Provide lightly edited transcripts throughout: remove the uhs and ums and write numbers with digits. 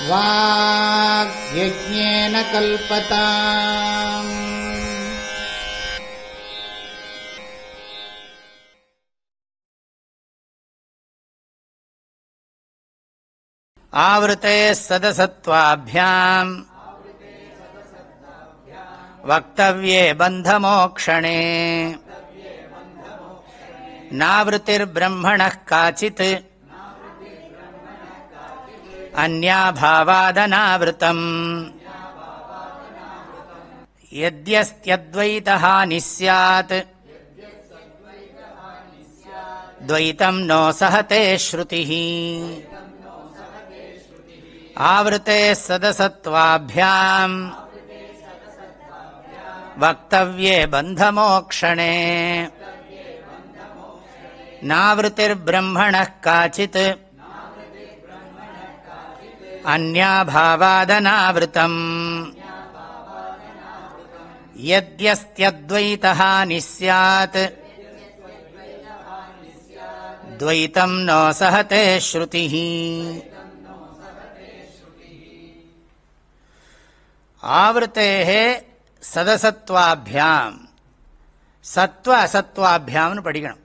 வாக்யஜ்ஞேன கல்பதாம். ஆவ்ருதே சதசத்வாப்யாம் வக்தவ்யே பந்தமோக்ஷணே நாவ்ருதிர்ப்ரம்மணः காசித் அன்யாபாவாதனாவ்ருதம் யத்யஸ்த்யத்வைதஹானி ஸ்யாத் துவைதம் நோ சஹதே ஸ்ருதிஹ. ஆவ்ருதே சதசத்வாப்யாம் வக்தவ்யே பந்தமோக்ஷணே நாவ்ருதிர்ப்ரம்மணः காசித் அன்யாபாவாதனாவ்ருதம் யத்யஸ்த்யத்வைதஹானி ஸ்யாத் துவைதம் நோ சஹதே ஸ்ருதிஹ. ஆவ்ருதேஹ சதசத்வாப்யாம், சத்வ அசத்வாபியாம்னு படிக்கணும்.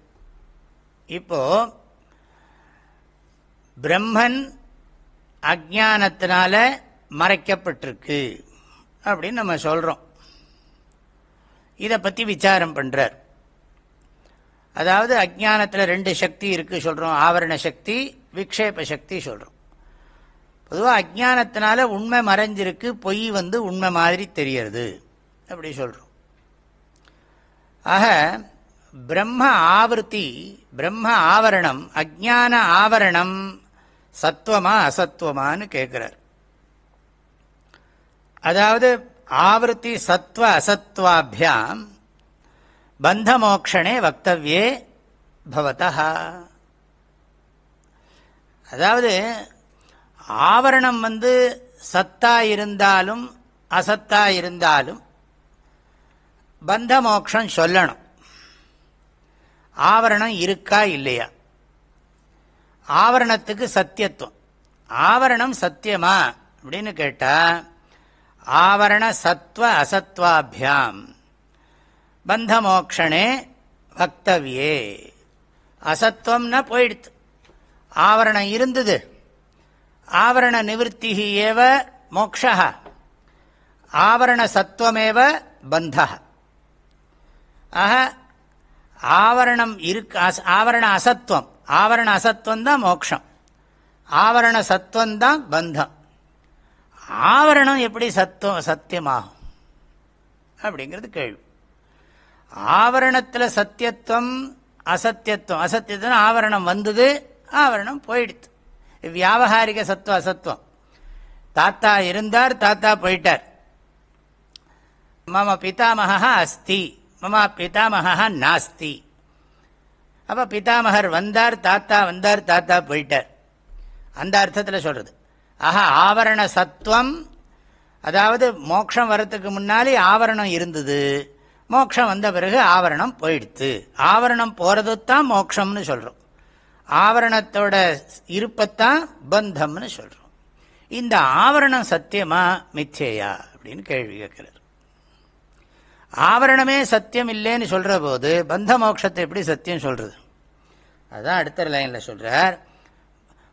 இப்போ பிரம்மன் அஜ்ஞானத்தினால மறைக்கப்பட்டிருக்கு அப்படின்னு நம்ம சொல்றோம். இதை பற்றி விசாரம் பண்றார். அதாவது அஜ்ஞானத்தில் ரெண்டு சக்தி இருக்கு சொல்றோம், ஆவரண சக்தி, விக்ஷேப சக்தி சொல்றோம். பொதுவாக அஜ்ஞானத்தினால உண்மை மறைஞ்சிருக்கு, பொய் உண்மை மாதிரி தெரியறது அப்படி சொல்றோம். ஆக பிரம்ம ஆவருத்தி, பிரம்ம ஆவரணம், அஜ்ஞான ஆவரணம் சத்துவமா அசத்துவமானு கேட்கிறார். அதாவது ஆவருத்தி சத்வ அசத்வாபியாம் பந்தமோக்ஷணே வக்தவ்யே பவதஹ. அதாவது ஆவரணம் சத்தா இருந்தாலும் அசத்தா இருந்தாலும் பந்தமோக்ஷம் சொல்லணும். ஆவரணம் இருக்கா இல்லையா, ஆவரணத்துக்கு சத்தியத்துவம். ஆவரணம் சத்தியமா அப்படின்னு கேட்டா ஆவரண சத்வ அசத்வாபியாம் பந்தமோக்ஷணே வக்தவ்யே. அசத்துவம்னா போயிடுத்து, ஆவரணம் இருந்தது. ஆவரண நிவர்த்தி ஏவ மோக்ஷா, ஆவரண சத்துவமேவ பந்தः. ஆக ஆவரணம் இருக்கு, ஆவரண அசத்துவம், ஆவரண அசத்துவம் தான் மோக்ஷம், ஆவரண சத்துவம் தான் பந்தம். ஆவரணம் எப்படி சத்தியமாகும் அப்படிங்கிறது கேள்வி. ஆவரணத்தில் சத்தியத்துவம் அசத்தியத்துவம், அசத்தியத்துவம் ஆவரணம் வந்தது, ஆவரணம் போயிடுத்து. வியாவகாரிக சத்துவம் அசத்துவம். தாத்தா இருந்தார், தாத்தா போயிட்டார். மம பிதாமகா அஸ்தி, மம பிதாமகா நாஸ்தி. அப்ப பிதாமகர் வந்தார், தாத்தா வந்தார், தாத்தா போயிட்டார், அந்த அர்த்தத்தில் சொல்றது. ஆஹா, ஆவரண சத்துவம், அதாவது மோட்சம் வரத்துக்கு முன்னாலே ஆவரணம் இருந்தது, மோட்சம் வந்த பிறகு ஆவரணம் போயிடுத்து. ஆவரணம் போறது தான் மோட்சம்னு சொல்றோம், ஆவரணத்தோட இருப்பத்தான் பந்தம்னு சொல்றோம். இந்த ஆவரணம் சத்தியமா மித்யையா அப்படின்னு கேள்வி கேட்கிறார். ஆவரணமே சத்தியம் இல்லைன்னு சொல்ற போது பந்த மோட்சத்தை எப்படி சத்தியம் சொல்றது? அதான் அடுத்த லைன்ல சொல்றார்.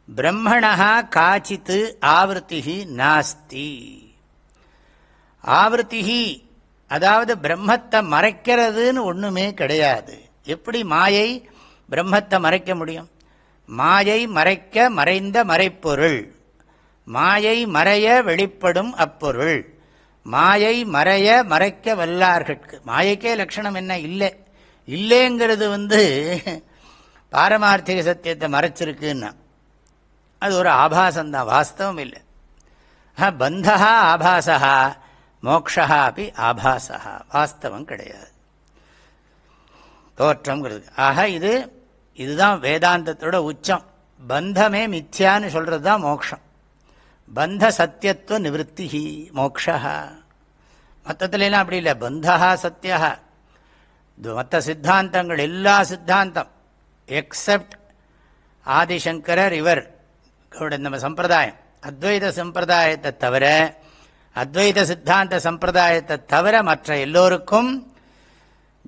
பிரம்மணா காச்சித் ஆவருத்தி நாஸ்தி. ஆவருத்தி அதாவது பிரம்மத்தை மறைக்கிறதுன்னு ஒண்ணுமே கிடையாது. எப்படி மாயை பிரம்மத்தை மறைக்க முடியும்? மாயை மறைக்க மறைந்த மறைப்பொருள், மாயை மறைய வெளிப்படும் அப்பொருள், மாயை மறைய மறைக்க வல்லார்கட்கு. மாயைக்கே லட்சணம் என்ன? இல்லை. இல்லைங்கிறது பாரமார்த்திக சத்தியத்தை மறைச்சிருக்குன்னா அது ஒரு ஆபாசம்தான், வாஸ்தவம் இல்லை. பந்தா ஆபாசா மோக்ஷா அப்படி ஆபாசா, வாஸ்தவம் கிடையாது, தோற்றம்ங்கிறது. ஆக இதுதான் வேதாந்தத்தோட உச்சம். பந்தமே மித்யான்னு சொல்றது தான் மோக்ஷம். பந்த சத்தியத்துவ நிவர்த்தி மோக்ஷா. மற்றத்துலாம் அப்படி இல்லை, பந்தா சத்தியா. மற்ற சித்தாந்தங்கள் எல்லா சித்தாந்தம் எக்ஸப்ட் ஆதிசங்கரர், இவர் நம்ம சம்பிரதாயம் அத்வைத சம்பிரதாயத்தை தவிர, அத்வைத சித்தாந்த சம்பிரதாயத்தை தவிர மற்ற எல்லோருக்கும்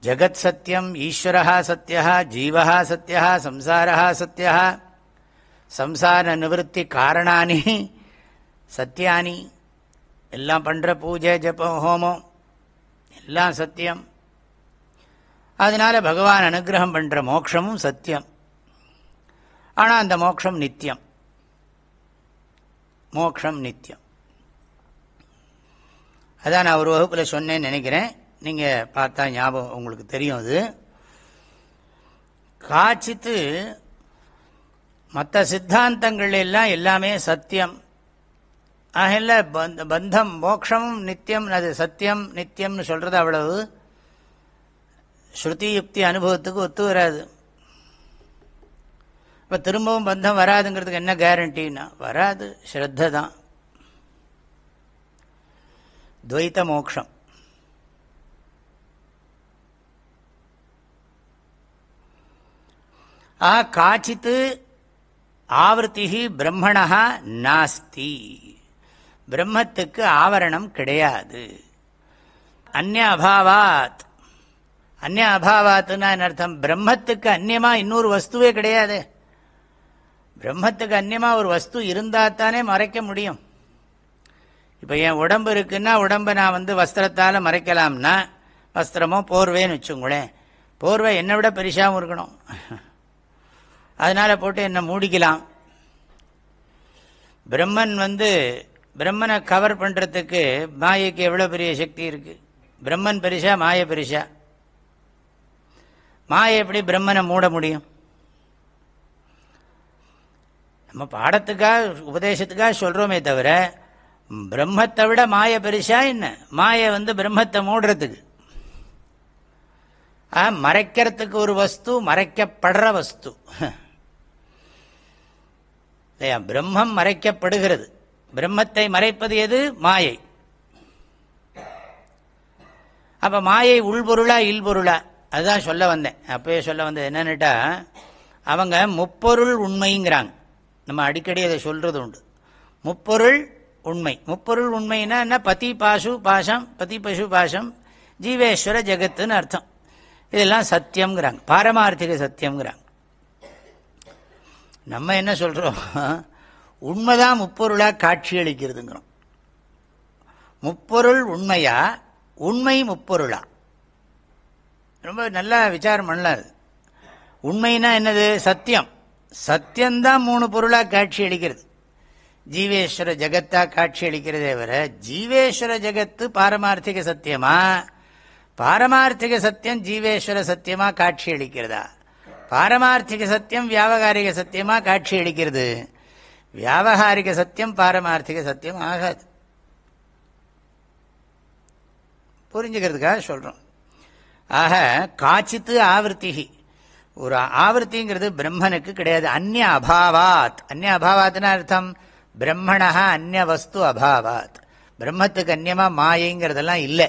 ஜகத் சத்தியம், ஈஸ்வரஹா சத்யா, ஜீவஹா சத்யா, சம்சாரஹா சத்யா, சம்சார நிவர்த்தி காரணானி சத்தியானி, எல்லாம் பண்ணுற பூஜை ஜபம் ஹோமம் எல்லாம் சத்தியம். அதனால பகவான் அனுகிரகம் பண்ணுற மோட்சமும் சத்தியம். ஆனால் அந்த மோட்சம் நித்தியம். மோட்சம் நித்தியம். அதான் நான் ஒரு வகுப்பில் சொன்னேன்னு நினைக்கிறேன். நீங்கள் பார்த்தா ஞாபகம் உங்களுக்கு தெரியும். அது காட்சித்து மற்ற சித்தாந்தங்கள் எல்லாம் எல்லாமே சத்தியம். ஆகல பந்தம் மோட்சமும் நித்தியம், அது சத்தியம் நித்தியம்னு சொல்கிறது அவ்வளவு ஸ்ருதி யுக்தி அனுபவத்துக்கு ஒத்து வராது. இப்போ திரும்பவும் பந்தம் வராதுங்கிறதுக்கு என்ன கேரண்டின்னா, வராது, ஸ்ரத்த தான். துவைத்த மோக்ஷம். காச்சித்து ஆவர்த்தி பிரம்மணா நாஸ்தி, பிரம்மத்துக்கு ஆவரணம் கிடையாது. அந்நிய அபாவாத், அந்நிய அபாவாத்துன்னா என்ன அர்த்தம்? பிரம்மத்துக்கு அந்நியமா இன்னொரு வஸ்துவே கிடையாது. பிரம்மத்துக்கு அந்நியமா ஒரு வஸ்து இருந்தால் தானே மறைக்க முடியும். இப்போ என் உடம்பு இருக்குன்னா உடம்பை நான் வஸ்திரத்தால் மறைக்கலாம்னா, வஸ்திரமோ போர்வேன்னு வச்சுங்களேன், போர்வை என்னை விட பெருசாகவும் இருக்கணும், அதனால் போட்டு என்னை மூடிக்கலாம். பிரம்மன் பிரம்மனை கவர் பண்ணுறதுக்கு மாயைக்கு எவ்வளோ பெரிய சக்தி இருக்குது. பிரம்மன் பெருசா மாயை பெருசா? மாயை எப்படி பிரம்மனை மூட முடியும்? நம்ம பாடத்துக்காக உபதேசத்துக்காக சொல்கிறோமே தவிர, பிரம்மத்தை விட மாயை பெருசா என்ன? மாயை பிரம்மத்தை மூடுறதுக்கு, மறைக்கிறதுக்கு ஒரு வஸ்து, மறைக்கப்படுற வஸ்து இல்லையா? பிரம்மம் மறைக்கப்படுகிறது. பிரம்மத்தை மறைப்பது எது? மாயை. அப்ப மாயை உள்பொருளா இல்பொருளா? அதுதான் சொல்ல வந்தேன். அப்பயே சொல்ல வந்தது என்னன்னுட்டா, அவங்க முப்பொருள் உண்மைங்கிறாங்க. நம்ம அடிக்கடி அதை சொல்றது உண்டு. முப்பொருள் உண்மை. முப்பொருள் உண்மைன்னா என்ன? பதி பாசு பாசம், பதி பசு பாசம், ஜீவேஸ்வர ஜெகத்துன்னு அர்த்தம். இதெல்லாம் சத்தியம்ங்கிறாங்க, பாரமார்த்திக சத்தியம்ங்கிறாங்க. நம்ம என்ன சொல்றோம்? உண்மைதான் முப்பொருளா காட்சி அளிக்கிறதுங்கிறோம். முப்பொருள் உண்மையா, உண்மை முப்பொருளா? ரொம்ப நல்லா விசாரம் பண்ணலாம். உண்மைனா என்னது? சத்தியம். சத்தியம்தான் மூணு பொருளா காட்சி அளிக்கிறது. ஜீவேஸ்வர ஜெகத்தா காட்சி அளிக்கிறதே வர, ஜீவேஸ்வர ஜெகத்து பாரமார்த்திக சத்தியமா, பாரமார்த்திக சத்தியம் ஜீவேஸ்வர சத்தியமா காட்சி அளிக்கிறதா? பாரமார்த்திக சத்தியம் வியாவகாரிக சத்தியமா காட்சி அளிக்கிறது. வியாவகாரிக சத்தியம் பாரமார்த்திக சத்தியம் ஆகாது. புரிஞ்சுக்கிறதுக்காக சொல்றோம். ஆக காச்சித்து ஆவர்த்தி, ஒரு ஆவர்த்திங்கிறது பிரம்மனுக்கு கிடையாது. அந்நிய அபாவாத். அந்நிய அபாவாத்னா அர்த்தம் பிரம்மணா அந்நிய வஸ்து அபாவாத். பிரம்மத்துக்கு அந்நியமா மாயைங்கிறதெல்லாம் இல்லை.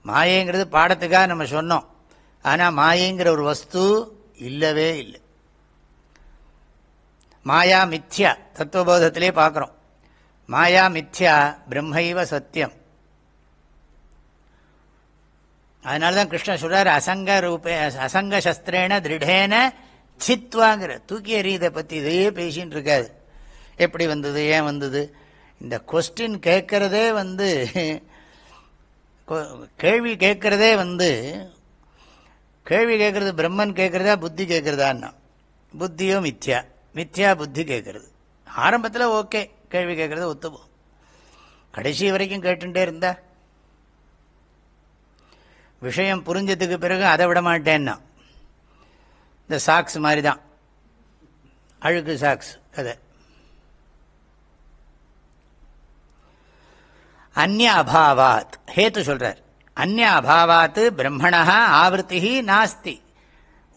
மாயைங்கிறது பாடத்துக்காக நம்ம சொன்னோம். ஆனால் மாயைங்கிற ஒரு வஸ்து இல்லவே இல்லை. மாயா மித்யா தத்துவபோதத்திலே பார்க்குறோம். மாயா மித்யா, பிரம்மைவ சத்தியம். அதனால தான் கிருஷ்ணன் சொல்றார், அசங்க ரூபே அசங்க சஸ்திரேன திருடேன சித்வாங்கிற. தூக்கி எறியதை பற்றி இதையே பேசின்னு இருக்காது. எப்படி வந்தது, ஏன் வந்தது, இந்த கொஸ்டின் கேட்கறதே கேள்வி கேட்கறதே கேள்வி கேட்கறது பிரம்மன் கேட்கறதா புத்தி கேட்கறதான்னா? புத்தியோ மித்யா, மித்யா புத்தி கேட்கறது. ஆரம்பத்தில் ஓகே, கேள்வி கேட்கறது ஒத்துப்போம். கடைசி வரைக்கும் கேட்டுட்டே இருந்தா விஷயம் புரிஞ்சதுக்கு பிறகு அதை விட மாட்டேன்னா, இந்த சாக்ஸ் மாதிரி தான், அழுக்கு சாக்ஸ் கதை. அந்நிய அபாவாத் ஹேத்து சொல்றார். அந்நிய அபாவாத் பிரம்மணா ஆவர்த்தி நாஸ்தி.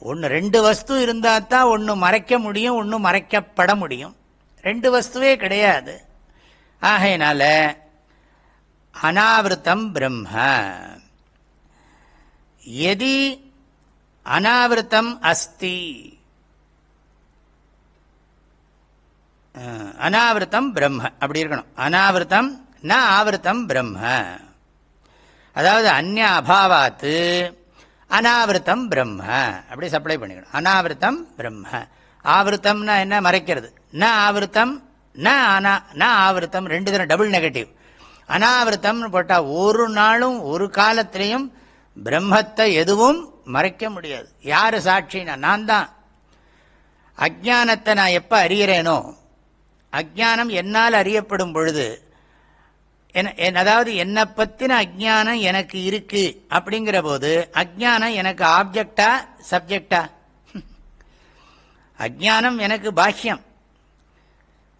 ஒன்று ரெண்டு வஸ்து இருந்தால் தான் ஒன்று மறைக்க முடியும், ஒன்று மறைக்கப்பட முடியும். ரெண்டு வஸ்துவே கிடையாது. ஆகையினால அனாவிருத்தம் பிரம்ம. யதி அனாவிருத்தம் அஸ்தி, அனாவிருத்தம் பிரம்ம அப்படி இருக்கணும். அனாவிருத்தம் ந ஆவிருத்தம் பிரம்ம. அதாவது அந்நிய அபாவாத்து அனாவிருத்தம் பிரம்ம அப்படி சப்ளை பண்ணிக்கணும். அனாவிருத்தம் பிரம்ம. ஆவிருத்தம்னா என்ன? மறைக்கிறது. ந ஆவிருத்தம் ந ஆவிருத்தம் ரெண்டு தரம் டபுள் நெகட்டிவ். அனாவிருத்தம்னு போட்டால் ஒரு நாளும் ஒரு காலத்திலையும் பிரம்மத்தை எதுவும் மறைக்க முடியாது. யாரு சாட்சினா நான் தான். அஜ்ஞானத்தை நான் எப்போ அறிகிறேனோ, அஜ்ஞானம் என்னால் அறியப்படும் பொழுது, அதாவது என்னை பற்றின அஜ்ஞானம் எனக்கு இருக்கு அப்படிங்கிற போது, அஜ்ஞானம் எனக்கு ஆப்ஜெக்டா சப்ஜெக்டா? அஜ்ஞானம் எனக்கு பாஹ்யம்.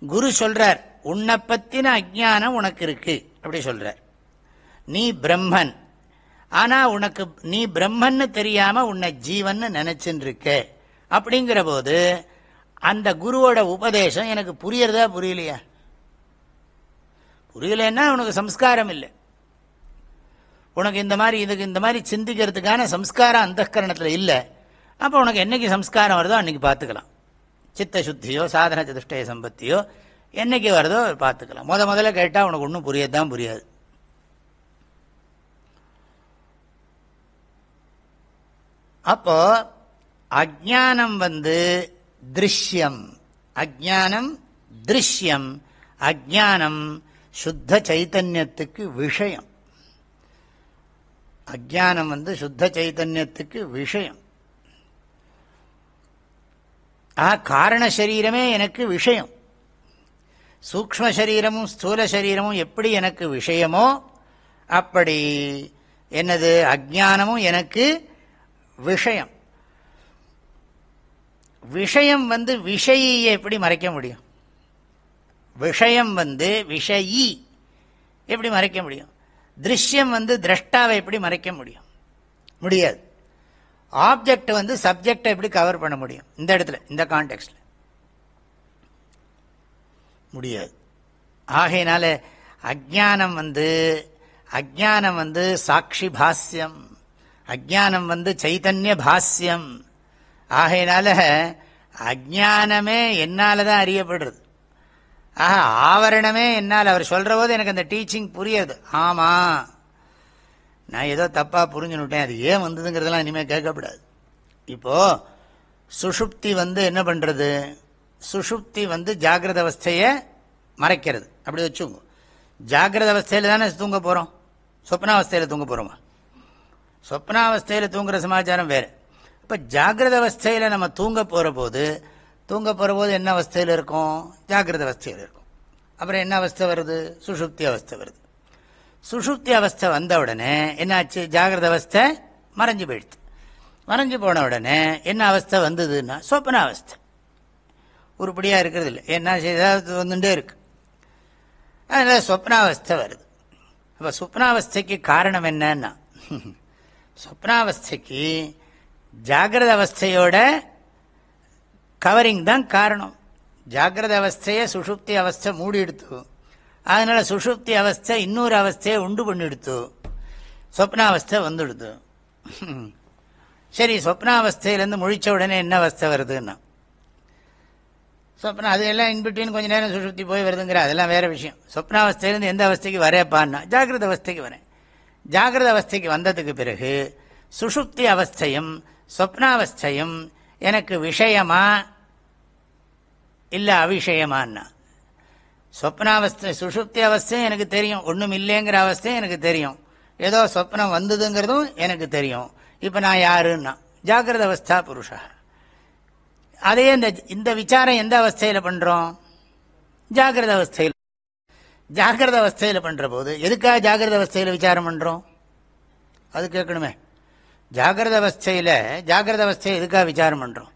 குரு சொல்றார், உன்னை பற்றின அஜ்ஞானம் உனக்கு இருக்கு அப்படி சொல்றார். நீ பிரம்மன், ஆனா உனக்கு நீ பிரம்மன்னு தெரியாம உன்னை ஜீவன் நினைச்சுட்டு இருக்க. அப்படிங்கிற போது அந்த குருவோட உபதேசம் எனக்கு புரியறதா புரியலையா? புரியலன்னா உனக்கு சம்ஸ்காரம் இல்லை. உனக்கு இந்த மாதிரி இதுக்கு இந்த மாதிரி சிந்திக்கிறதுக்கான சம்ஸ்காரம் அந்த கரணத்தில் இல்லை. அப்போ உனக்கு என்னைக்கு சம்ஸ்காரம் வருதோ அன்னைக்கு பார்த்துக்கலாம். சித்த சுத்தியோ சாதன சதுஷ்டய சம்பத்தியோ என்னைக்கு வருதோ பார்த்துக்கலாம். முதல்ல கேட்டால் உனக்கு ஒன்றும் புரியதான் புரியாது. அப்போ அஜ்ஞானம் திருஷ்யம், அஜ்ஞானம் திருஷ்யம், அஜ்ஞானம் சுத்த சைத்தன்யத்துக்கு விஷயம். அஜ்ஞானம் சுத்த சைத்தன்யத்துக்கு விஷயம். காரண சரீரமே எனக்கு விஷயம். சூக்ஷ்ம சரீரமும் ஸ்தூல சரீரமும் எப்படி எனக்கு விஷயமோ அப்படி என்னது அஜ்ஞானமும் எனக்கு விஷயம். விஷயம் விஷயியை எப்படி மறைக்க முடியும்? விஷயம் விஷயி எப்படி மறைக்க முடியும்? திருஷ்யம் திரஷ்டாவை எப்படி மறைக்க முடியும்? முடியாது. ஆப்ஜெக்ட் சப்ஜெக்டை எப்படி கவர் பண்ண முடியும்? இந்த இடத்துல இந்த கான்டெக்ட்ல முடியாது. ஆகையினால அஜ்ஞானம் அஜ்ஞானம் சாட்சி பாஸ்யம், அஜ்ஞானம் சைத்தன்ய பாஸ்யம். ஆகையினால அஜ்ஞானமே என்னால தான் அறியப்படுறது. ஆவரணமே என்னால். அவர் சொல்ற போது எனக்கு அந்த டீச்சிங் புரியாது. ஆமா, நான் ஏதோ தப்பா புரிஞ்சுனுட்டேன், அது ஏன் வந்ததுங்கிறதெல்லாம் இனிமேல் கேட்கப்படாது. இப்போ சுஷுப்தி என்ன பண்றது? சுஷுப்தி ஜாகிரத அவஸ்தையை மறைக்கிறது. அப்படி வச்சுங்க. ஜாகிரத அவஸ்தையில தானே தூங்க போறோம், சொப்னாவஸ்தையில தூங்க போறோமா? சொப்னாவஸ்தையில தூங்குற சமாச்சாரம் வேறு. இப்போ ஜாகிரத அவஸ்தையில நம்ம தூங்க போற போது என்ன அவஸ்தையில் இருக்கும்? ஜாகிரத அவஸ்தையில் இருக்கும். அப்புறம் என்ன அவஸ்தை வருது? சுஷுப்தி அவஸ்தை வருது. சுஷுப்தி அவஸ்தை வந்த உடனே என்னாச்சு? ஜாகிரத அவஸ்தை மறைஞ்சு போயிடுது. மறைஞ்சு போன உடனே என்ன அவஸ்தை வந்ததுன்னா சொப்பன அவஸ்தை. உருப்படியா இருக்கிறது இல்லை, என்ன ஏதாவது வந்துட்டே இருக்கு. அதனால சொப்னாவஸ்தை வருது. அப்ப சொப்னாவஸ்தைக்கு காரணம் என்னன்னா, சொப்னாவஸ்தைக்கு ஜாகிரத அவஸ்தையோட கவரிங் தான் காரணம். ஜாகிரத அவஸ்தையை சுஷுப்தி அவஸ்தை மூடி எடுத்து, அதனால சுஷுப்தி அவஸ்தை இன்னொரு அவஸ்தையை உண்டு பண்ணி எடுத்து சொப்னாவஸ்தை வந்துடுது. சரி, சொப்னாவஸ்தையிலேருந்து முழிச்ச உடனே என்ன அவஸ்தை வருதுன்னா சொப்னா, அது எல்லாம் இன்பிட்வீன் கொஞ்சம் நேரம் சுஷுப்தி போய் வருதுங்கிற அதெல்லாம் வேற விஷயம். சொப்னாவஸ்தையிலேருந்து எந்த அவஸ்தைக்கு வரேப்பான்னா ஜாகிரத அவஸ்தைக்கு வரேன். ஜாகிரத அவஸ்தைக்கு வந்ததுக்கு பிறகு சுஷுப்தி அவஸ்தையும் சொப்னாவஸ்தையும் எனக்கு விஷயமா இல்லை அவிஷயமானா? சொப்னாவஸ்தை சுஷுப்தி அவஸ்தையும் எனக்கு தெரியும், ஒன்றும் இல்லைங்கிற அவஸ்தையும் எனக்கு தெரியும், ஏதோ சொப்னம் வந்ததுங்கிறதும் எனக்கு தெரியும். இப்போ நான் யாருன்னா ஜாகிரத அவஸ்தா புருஷா. அதே இந்த விசாரம் எந்த அவஸ்தையில் பண்ணுறோம்? ஜாகிரத அவஸ்தையில். ஜாகிரத அவஸ்தையில் பண்ணுற போது எதுக்காக ஜாகிரத அவஸ்தையில் விசாரம் பண்ணுறோம்? அது கேட்கணுமே. ஜாகிரத அவஸ்தையை எதுக்காக விசாரம் பண்ணுறோம்?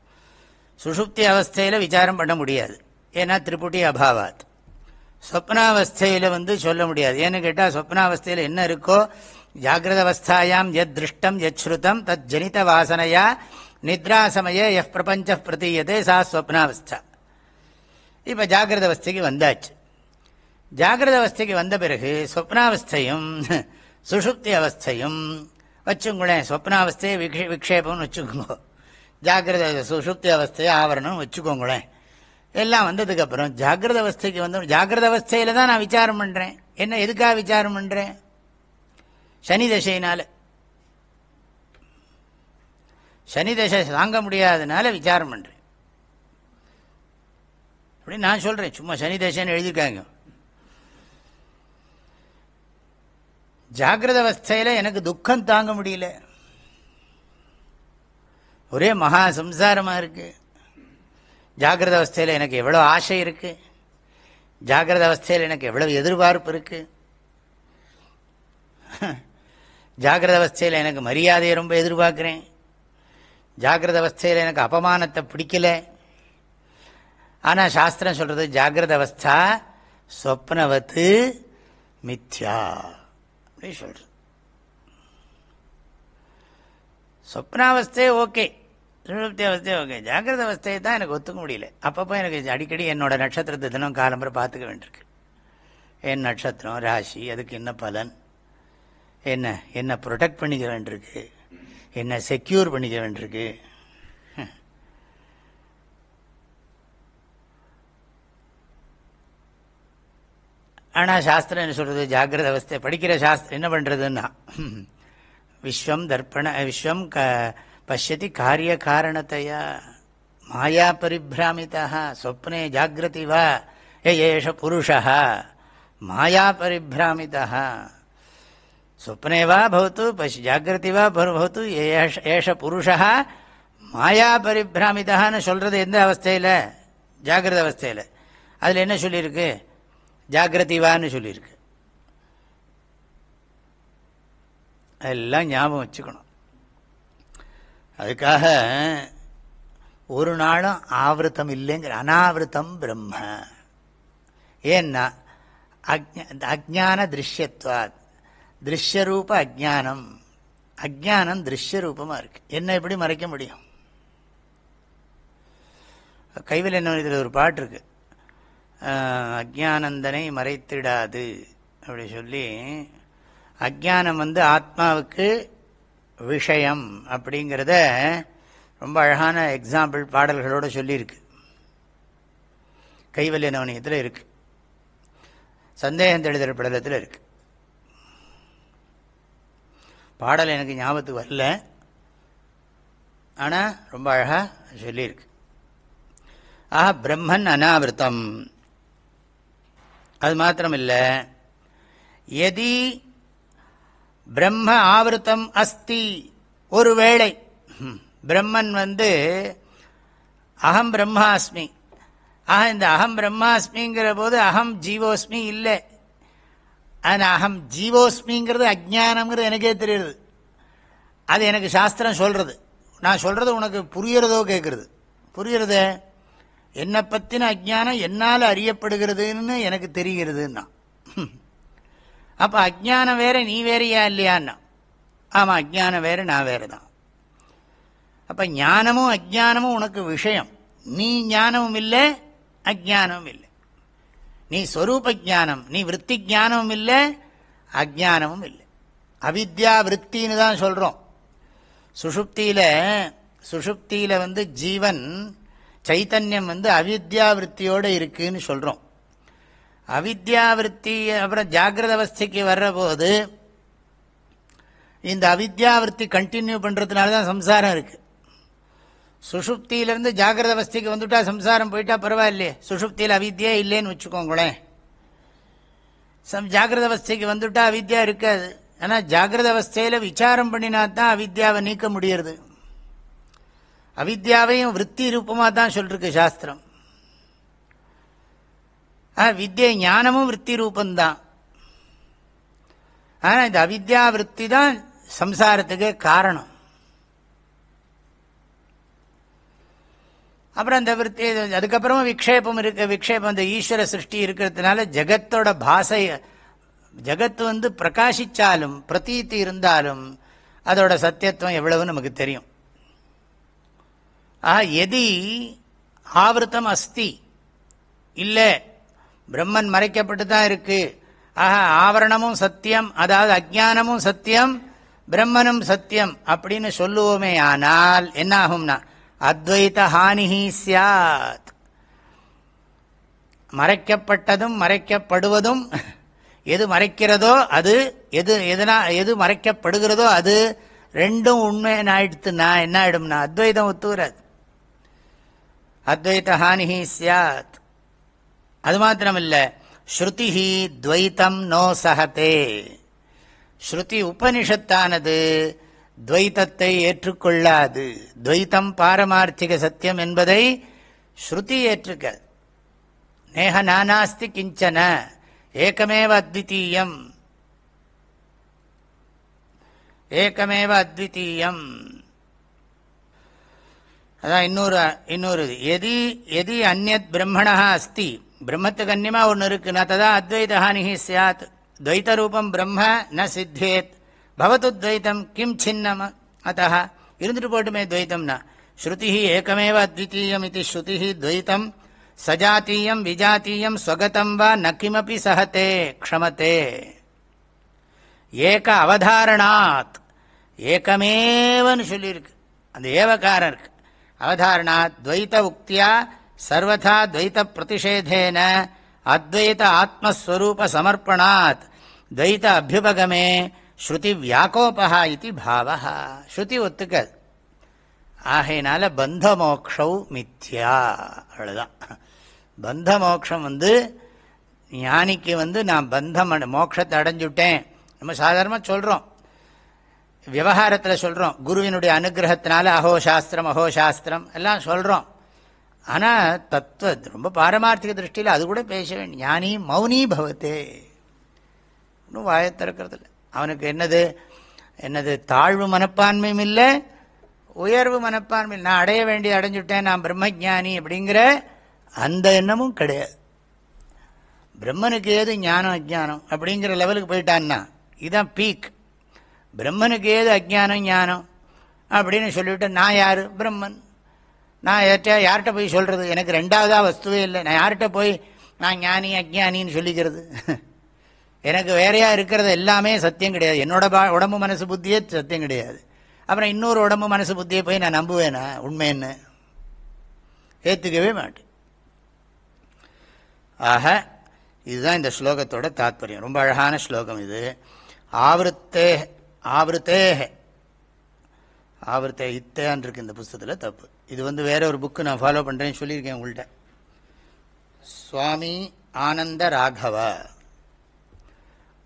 சுஷுப்தி அவஸ்தையில் விசாரம் பண்ண முடியாது, ஏன்னா திரிபுட்டி அபாவாத். சொப்னாவஸ்தையில் சொல்ல முடியாது. ஏன்னு கேட்டால் சொப்னாவஸ்தையில் என்ன இருக்கோ, ஜாகிரத அவஸ்தாயாம் எத் திருஷ்டம் எத் ஸ்ருதம் தத் ஜனித வாசனையா நித்ரா சமயே எஃப் பிரபஞ்ச பிரதீயதே சா ஸ்வப்னாவஸ்தா. இப்போ ஜாகிரத அவஸ்தைக்கு வந்தாச்சு. ஜாகிரத அவஸ்தைக்கு வந்த பிறகு சொப்னாவஸ்தையும் சுஷுப்தி அவஸ்தையும் வச்சுங்களேன். சொப்னாவஸ்தையை விக்ஷேபம்னு வச்சுக்கோங்க, ஜாகிரத சுஷுப்தி அவஸ்தையை ஆவரணம் வச்சுக்கோங்களேன். எல்லாம் வந்ததுக்கப்புறம் ஜாகிரத அவஸ்தைக்கு வந்து ஜாகிரத அவஸ்தையில் தான் நான் விசாரம் பண்ணுறேன். என்ன எதுக்காக விசாரம் பண்ணுறேன்? சனி தசையினால. சனி தசை தாங்க முடியாதனால விசாரம் பண்ணுறேன் அப்படின்னு நான் சொல்கிறேன். சும்மா சனி தசைன்னு எழுதியிருக்காங்க. ஜாகிரத அவஸ்தையில் எனக்கு துக்கம் தாங்க முடியல, ஒரே மகா சம்சாரமாக இருக்குது. ஜாகிரத அவஸ்தையில் எனக்கு எவ்வளோ ஆசை இருக்குது, ஜாகிரத அவஸ்தையில் எனக்கு எவ்வளவு எதிர்பார்ப்பு இருக்குது, ஜாகிரத அவஸ்தையில் எனக்கு மரியாதையை ரொம்ப எதிர்பார்க்குறேன், ஜாகிரத அவஸ்தையில் எனக்கு அபமானத்தை பிடிக்கல. ஆனால் சாஸ்திரம் சொல்கிறது ஜாகிரத அவஸ்தா சொப்னவத்து மித்யா அப்படி சொல்கிறது. சொப்னாவஸ்தையே ஓகே, சுழுப்தி அவஸ்தையே ஓகே, ஜாகிரத அவஸ்தையை தான் எனக்கு ஒத்துக்க முடியல. அப்பப்போ எனக்கு அடிக்கடி என்னோட நட்சத்திரத்தை தினம் காலம்பரை பார்த்துக்க வேண்டியிருக்கு. என் நட்சத்திரம் ராசி, அதுக்கு என்ன பலன், என்ன ப்ரொடெக்ட் பண்ணிக்க வேண்டியிருக்கு, என்ன செக்யூர் பண்ணிக்க வேண்டியிருக்கு. ஆனால் சாஸ்திரம் என்ன சொல்கிறது? ஜாகிரத அவஸ்தை படிக்கிற சாஸ்திரம் என்ன பண்ணுறதுன்னா, விஸ்வம் பசியதி காரிய காரணத்தையா மாயா பரிபிராமிதா சொப்னே ஜாகிரதி வா ஏஷ புருஷா மாயா பரிபிராமிதா சொப்னே வா பவத்து ஜாகிரதி வா பவத்து ஏஷ புருஷா மாயா பரிபிராமிதான்னு சொல்கிறது எந்த அவஸ்தையில்? ஜாகிரத அவஸ்தையில். அதில் என்ன சொல்லியிருக்கு? ஜாகிரதிவான்னு சொல்லியிருக்கு. அதெல்லாம் ஞாபகம் வச்சுக்கணும். அதுக்காக ஒரு நாளும் ஆவருத்தம் இல்லைங்கிற, அனாவிருத்தம் பிரம்ம. ஏன்னா அஜ்ஞான திருஷ்யத்வாத், திருஷ்யரூப அஜ்ஞானம், அஜ்ஞானம் திருஷ்யரூபமாக இருக்கு. என்ன எப்படி மறைக்க முடியும்? கைவில் என்ன இதில் ஒரு பாட்டு இருக்கு, அஜ்ஞானந்தனை மறைத்திடாது அப்படி சொல்லி, அஜ்ஞானம் வந்து ஆத்மாவுக்கு விஷயம் அப்படிங்கிறத ரொம்ப அழகான எக்ஸாம்பிள் பாடல்களோடு சொல்லியிருக்கு. கைவல்ய நவனியத்தில் இருக்கு, சந்தேகம் தெளிதல் படலத்தில் இருக்கு. பாடல் எனக்கு ஞாபகத்துக்கு வரல, ஆனால் ரொம்ப அழகாக சொல்லியிருக்கு. ஆஹா, பிரம்மன் அனாவிருத்தம். அது மாத்திரமில்லை, எதி பிரம்ம ஆவிருத்தம் அஸ்தி, ஒருவேளை பிரம்மன் வந்து அகம் பிரம்மாஸ்மி, இந்த அகம் பிரம்மாஸ்மிங்கிற போது அகம் ஜீவோஸ்மி இல்லை. ஆனால் அகம் ஜீவோஸ்மிங்கிறது அஜ்ஞானம்ங்கிறது எனக்கே தெரியுது. அது எனக்கு சாஸ்திரம் சொல்கிறது. நான் சொல்கிறது உனக்கு புரியுறதோ கேட்குறது? புரியுறதே. என்னை பற்றின அஜ்ஞானம் என்னால் அறியப்படுகிறதுன்னு எனக்கு தெரிகிறதுன்னா, அப்போ அஜ்ஞானம் வேற நீ வேறையா இல்லையான்னா? ஆமாம், அஜ்ஞானம் வேறு நான் வேறு தான். அப்போ ஞானமும் அஜ்ஞானமும் உனக்கு விஷயம். நீ ஞானமும் இல்லை, அஜ்ஞானமும் இல்லை. நீ ஸ்வரூப ஜானம், நீ விற்பி ஜானமும் இல்லை, அஜ்ஞானமும் இல்லை. அவித்யா விற்த்தின்னு தான் சொல்கிறோம். சுஷுப்தியில் வந்து ஜீவன் சைத்தன்யம் வந்து அவித்யாவிருத்தியோடு இருக்குன்னு சொல்கிறோம். அவித்யாவிருத்தி அப்புறம் ஜாகிரத அவஸ்தைக்கு வர்ற போது இந்த அவித்யாவிருத்தி கண்டினியூ பண்ணுறதுனால தான் சம்சாரம் இருக்குது. சுஷுப்தியிலேருந்து ஜாகிரத அவஸ்தைக்கு வந்துட்டா சம்சாரம் போயிட்டா பரவாயில்லையே. சுஷுப்தியில் அவித்யா இல்லைன்னு வச்சுக்கோங்களேன், ஜாகிரத அவஸ்தைக்கு வந்துட்டா அவித்யா இருக்காது. ஆனால் ஜாகிரத அவஸ்தையில் விசாரம் பண்ணினா தான் அவித்யாவை நீக்க முடியறது. அவித்யாவையும் விற்பி ரூபமாக தான் சொல்லிருக்கு சாஸ்திரம். வித்யை ஞானமும் விற்பி ரூபந்தான். ஆனால் இந்த அவித்யா விற்பி தான் சம்சாரத்துக்கு காரணம். அப்புறம் அந்த விற்பி, அதுக்கப்புறமும் விக்ஷேபம் இருக்கு. விக்ஷேபம் இந்த ஈஸ்வர சிருஷ்டி இருக்கிறதுனால ஜகத்தோட பாசை, ஜகத்து வந்து பிரகாசிச்சாலும் பிரதீத்தி இருந்தாலும் அதோட சத்தியத்துவம் எவ்வளவு நமக்கு தெரியும். எதி ஆவருத்தம் அஸ்தி, இல்லை பிரம்மன் மறைக்கப்பட்டு தான் இருக்கு. ஆவரணமும் சத்தியம், அதாவது அஜ்ஞானமும் சத்தியம், பிரம்மனும் சத்தியம் அப்படின்னு சொல்லுவோமே. ஆனால் என்ன ஆகும்னா அத்வைத ஹானிஹி சியாத், மறைக்கப்பட்டதும் மறைக்கப்படுவதும், எது மறைக்கிறதோ அது, எது மறைக்கப்படுகிறதோ அது ரெண்டும் உண்மைன்னு ஆயிடுத்துனா என்ன ஆயிடும்னா அத்வைதம் ஒத்துவராது. அத்வைத ஹானிஹி சியாத். அது மாத்திரமில்லை, ஸ்ருதிஹி துவைத்தம் நோ சஹதே. ஸ்ருதி உபனிஷத்தானது துவைத்தத்தை ஏற்றுக்கொள்ளாது. துவைத்தம் பாரமார்த்திக சத்தியம் என்பதை ஸ்ருதி ஏற்றுக்காது. நேஹ நானாஸ்தி கிஞ்சன ஏகமேவ அத்விதீயம், ஏகமேவ அத்விதீயம். அதான் இன்னொரு எதி அந்யத் பிரம்மணா அஸ்தி, பிரம்மத்துக்கு அந்நியமா ஒன்று இருக்குன்னா ததா அத்வைத ஹானிஹி சியாத். துவைத ரூபம் பிரம்ம ந சித்தேத் பவத்து துவைத்தம் கிம் சின்னம். அத்தः இருந்துட்டு போட்டுமே துவைத்தம்னா. ஸ்ருதி ஏகமேவ அத்விதீயம் இது ஸ்ருதி துவைத்தம் சஜாத்தீயம் விஜாத்தீயம் ஸ்வகதம் வா ந கிமபி சஹதே க்ஷமதே. ஏக அவதாரணாத், ஏகமேவன்னு சொல்லியிருக்கு, அந்த ஏவகாரம் இருக்கு. அவதாரணாத் துவைத உக்தியா சர்வதா துவைத பிரதிஷேதேன அத்வைத ஆத்மஸ்வரூப சமர்ப்பணாத் துவைத அபியுபகமே ஸ்ருதி வியாக்கோபஹா இது பாவஹா. ஸ்ருதி ஒத்துக்காது. ஆகையினால பந்த மோக்ஷௌ மித்யா. அவ்வளோதான். பந்த மோக்ஷம் ஞானிக்கு நான் பந்தம் மோட்சத்தை அடைஞ்சுட்டேன். நம்ம சாதாரணமாக சொல்கிறோம், விவகாரத்தில் சொல்கிறோம், குருவினுடைய அனுகிரகத்தினால அஹோசாஸ்திரம் அஹோசாஸ்திரம் எல்லாம் சொல்கிறோம். ஆனால் தத்துவ ரொம்ப பாரமார்த்திக திருஷ்டியில் அது கூட பேச வேண்டும். ஞானி மௌனி பவத்தே, இன்னும் வாயை திறக்கிறதில்ல. அவனுக்கு என்னது தாழ்வு மனப்பான்மையும் இல்லை, உயர்வு மனப்பான்மை. நான் அடைய வேண்டியது அடைஞ்சுட்டேன், நான் பிரம்மஜானி அப்படிங்கிற அந்த எண்ணமும் கிடையாது. பிரம்மனுக்கு ஏது ஞானம் அஜ்ஞானம் அப்படிங்கிற லெவலுக்கு போயிட்டான்னா இதுதான் பீக். பிரம்மனுக்கு ஏது அஜ்ஞானம் ஞானம் அப்படின்னு சொல்லிவிட்டு நான் யார் பிரம்மன், நான் யார்கிட்ட போய் சொல்கிறது? எனக்கு ரெண்டாவதா வஸ்துவே இல்லை. நான் யார்கிட்ட போய் நான் ஞானி அஜ்ஞானின்னு சொல்லிக்கிறது? எனக்கு வேறையா இருக்கிறது எல்லாமே சத்தியம் கிடையாது. என்னோட உடம்பு மனசு புத்தியே சத்தியம் கிடையாது. அப்புறம் இன்னொரு உடம்பு மனசு புத்தியை போய் நான் நம்புவேனா உண்மைன்னு? ஏற்றுக்கவே மாட்டேன். ஆக இதுதான் இந்த ஸ்லோகத்தோட தாத்பரியம். ரொம்ப அழகான ஸ்லோகம் இது. ஆவருத்தே இத்தேன் இருக்கு இந்த புஸ்தகத்தில், தப்பு. இது வேற ஒரு புக்கு நான் ஃபாலோ பண்ணுறேன்னு சொல்லியிருக்கேன் உங்கள்கிட்ட. சுவாமி ஆனந்த ராகவ,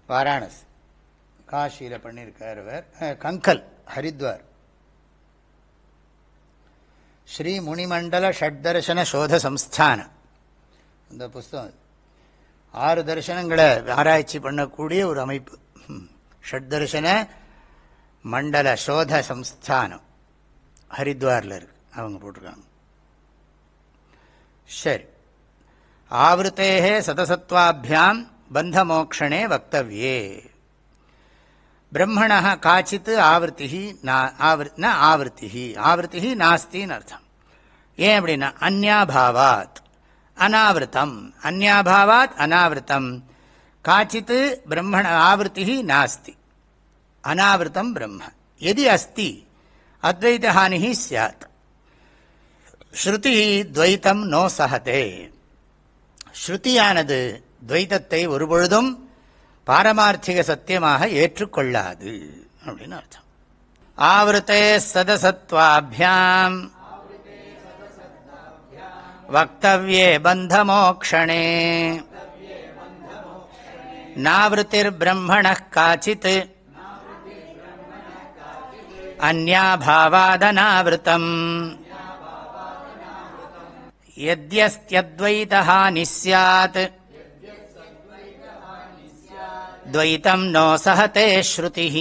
வாராணசி, காஷியில் பண்ணியிருக்கார். கங்கல், ஹரித்வார். ஸ்ரீ முனிமண்டல ஷட்தர்ஷன சோத சம்ஸ்தான இந்த புஸ்தகம். 6 தரிசனங்களை ஆராய்ச்சி பண்ணக்கூடிய ஒரு அமைப்பு. ஷட்தர்ஷன மண்டல சோத சம்ஸ்தானம் ஹரித்வாரில் இருக்கு, அவங்க போட்டிருக்காங்க. சரி. ஆவருத்தேஹே சதசத்வாபியாம் பந்தமோக்ஷணே வக்தவ்யே. பிரம்மணः காச்சித் ஆவர்த்தி ஆவர்த்தி நாஸ்தின்னு அர்த்தம். ஏன் அப்படின்னா அந்யாபாவாத் அனாவிருத்தம், அந்யாபாவாத் அனாவிருத்தம். காச்சித் பிரம்மண ஆவர்த்தி நாஸ்தி, அனாவிருத்தம் பிரம்ம. எதி அஸ்தி அத்வைதஹானிஹி ஸ்யாத். ஸ்ருதி துவைத்தம் நோ சஹதே. ஸ்ருதியானது துவைதத்தை ஒருபொழுதும் பாரமார்த்திக சத்தியமாக ஏற்றுக்கொள்ளாது அப்படின்னு அர்த்தம். ஆவருத்தே சதசத்வாபியாம் வக்தவ்யே பந்தமோக்ஷணே நாவ்ருதிர் பிரம்மணः காச்சித் அந்யாபாவாதனாவ்ருதம் யத்யஸ்த்யத்வைதஹானி ஸ்யாத் துவைதம் நோ சஹதே ஸ்ருதிஹ.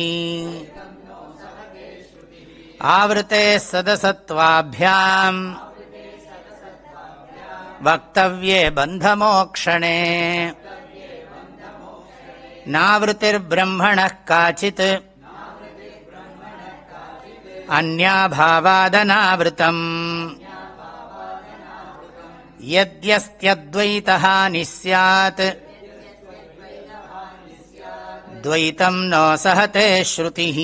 ஆவருத்தே சதசத்வாபியாம் வக்தவ்யே பந்தமோக்ஷணே நாவ்ருதிர் பிரம்மணः காச்சித் அந்யாபாவாதனாவ்ருதம் யத்யஸ்த்யத்வைதஹானி ஸ்யாத் துவைதம் நோ சஹதே ஸ்ருதிஹ.